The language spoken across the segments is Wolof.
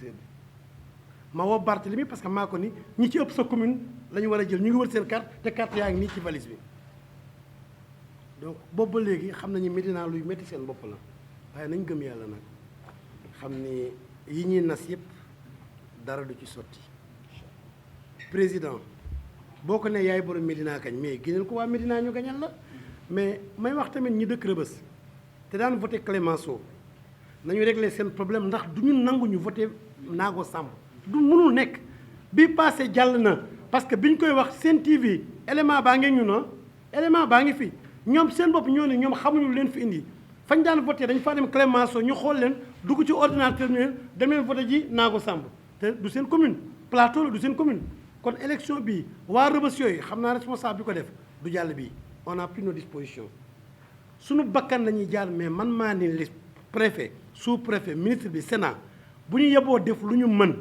électeur bi ma woo Barthélemy parce que maa ko ni ñi ci ëpp sa commune la ñu war a jël ñu ngi wër seen carte te carte yaa ngi nii ci valise bi donc boobu ba léegi xam nañu Médina luy métti seen bopp la waaye nañ gëm yàlla nag xam ni yi ñuy nas yëpp dara du ci sotti président boo ko ne yaay borom Médina kañ mais génneel ko waa Médina ñu gañal la mais may wax tamit ñi dëkk Rebeuss te daan voté Clémenceau nañu régler seen problème ndax du ñu nangu ñu voté Nago Samb du mënul nekk bi passé jàll na parce que biñ koy wax Sen TV élément baa ngi ñu na élément baa ngi fi ñoom seen bopp ñoo ne ñoom xamuñu leen fi indi fañ daan voté dañ faa dem Clémenceau ñu xool leen dugg ci ordinateur ñu dem leen voté ji Nago Samb te du seen commune plateau la du seen commune kon élection bii waa Rebeuss yooyu xam naa responsable bi ko def du jàll bii on a pris nos dispositions suñu bakkan la ñuy jaar mais man maa ni li préfet sous préfet ministre bi Sénat bu ñu yeboo def lu ñu mën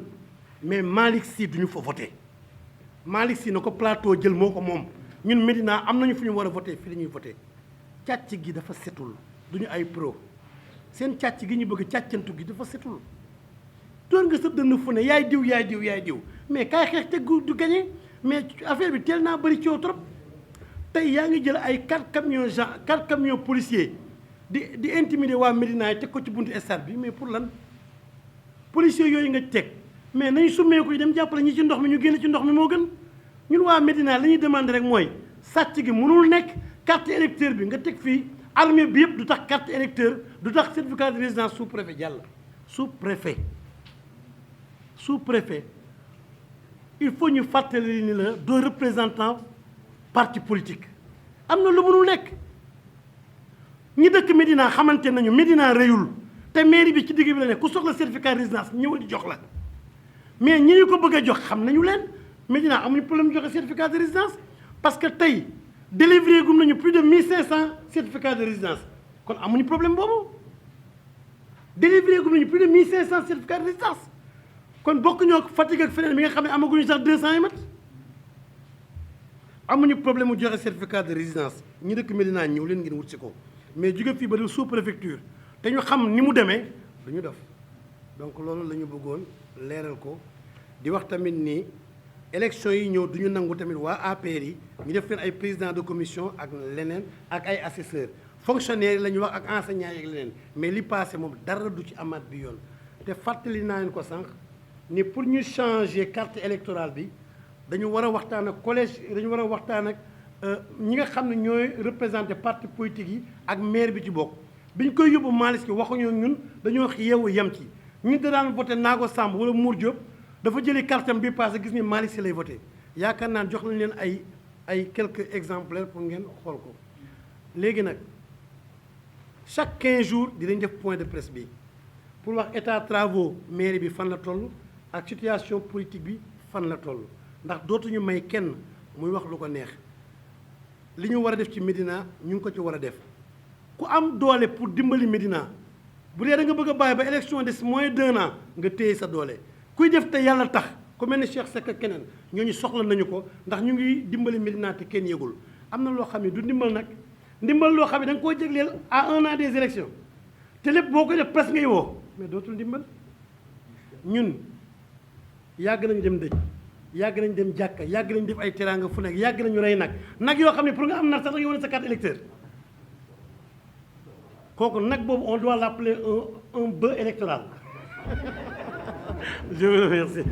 mais Malick Sy du ñu fa voté Malick Sy na ko plateau jël moo ko moom ñun Médina am nañu fu ñu war a voté fii la ñuy voté càcc gi dafa setul du ñu ay pro seen càcc gi ñu bëgg càccantu gi dafa setul doon nga sa dënn fu ne yaay diw yaay diw yaay diw mais kaay xeex te du gagné mais affaire bi teel naa bëri coow trop tey yaa ngi jël ay 4 camions policiers di intimider waa Médina yi teg ko ci buntu stade bi mais pour lan policiers yooyu nga teg mais nañu summeeku yi dem jàppale ñi ci ndox mi ñu génn ci ndox mi moo gën ñun waa Médina li ñuy demandé rek mooy sàcc gi mënul nekk carte électeur bi nga teg fii armée bi yëpp du tax carte électeur du tax certificat de résidence sous préfet jàll sous préfet il faut ñu fàttali ni la doo représentant parti politique am na lu mënul nekk ñi dëkk Médina xamante nañu Médina réyul te mairie bi ci digg bi la nekk ku soxla certificat de résidence ñëwal di jox la mais ñi ñu ko bëgg a jox xam nañu leen Médina amuñu problème joxe certificat de résidence parce que tey délivré gum nañu plus de 1500 certificats de résidence kon amuñu problème boobu délivré gum nañu plus de 1500 certificats de résidence kon bokk ñoo Fatick ak feneen bi nga xam ne amaguñu sax 200 yi mat amuñu problème mu joxe certificat de résidence ñi dëkk Médina ñëw leen ngeen wut si ko mais jóge fii ba dem sous préfecture te ñu xam ni mu demee du ñu def donc loolu la ñu bëggoon leeral ko di wax tamit ni élection yi ñëw du ñu nangu tamit waa APR yi ñu def leen ay président de commission ak leneen ak ay assesseurs fonctionnaires yi la ñu wax ak enseignants yi ak leneen mais li passé moom dara du ci amaat bi yoon te fàttali naa leen ko sànq ni pour ñu changer carte électorale bi dañu war a waxtaan ak collège dañu war a waxtaan ak ñi nga xam ne ñooy représenté parti politique yi ak maire bi ci bokk bi ñu koy yóbbu Malick waxuñu ñun dañoo yeewu yem ci ñu da daan voté Nago Samb wala Mour Diop dafa jëli cartam bi passé gis ni Malick Sy lay voté yaakaar naa jox nañ leen ay quelques exemplaires pour ngeen xool ko léegi nag chaque 15 jours dinañ def point de presse bi pour wax état travaux mairie bi fan la toll ak situation politique bi fan la toll ndax dootuñu may kenn muy wax lu ko neex li ñu war a def ci Médina ñu ngi ko ci war a def ku am doole pour dimbali Médina bu dee da nga bëgg a bàyyi ba élection des moins d'1 an nga téye sa doole kuy def te yàlla tax ku mel ni Cheikh Seck ak keneen ñooñu soxla nañu ko ndax ñu ngi dimbali Médina te kenn yëgul am na loo xam ne du ndimbal nag ndimbal loo xam ne da nga koo jégleel à 1 an des élections te lépp boo koy def presse ngay woo mais dootul ndimbal ñun yàgg nañu dem dëj yàgg nañ dem jàkka yàgg nañ def ay teraanga fu nekk yàgg nañu rey nag yoo xam ne pour nga am nag sax da nga wane sa carte électeur kooku nag boobu on doit l'appeler un bœuf électoral je vous remercie